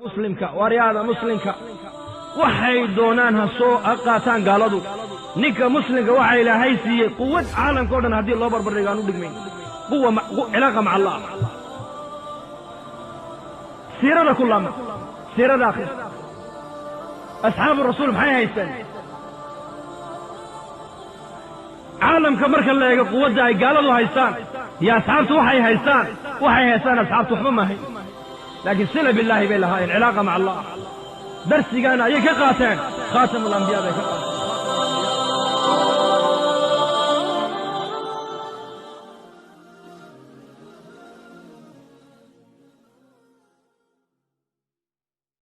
مسلمك ورياضة مسلمك waxay doonaan ha soo aqaataan gaaladu ninka muslimka waxa ilaahay siiyay quwad caalamka oo dhan hadii loo barbar dhigaan u dhigmay quwa ilaaqa ma Allah siirada kullama siirada akhir asxaabu rasuul maxay haystaan caalamka marka la eego quwadda ay gaaladu haystaan ya asxaabtu waxay haystaan asxaabtu waxba ma hay laakiin sila billahi bay lahaayeen ilaaqa ma Allah درسي أنا يكقاتين خاتم الأنبياء يكقاتين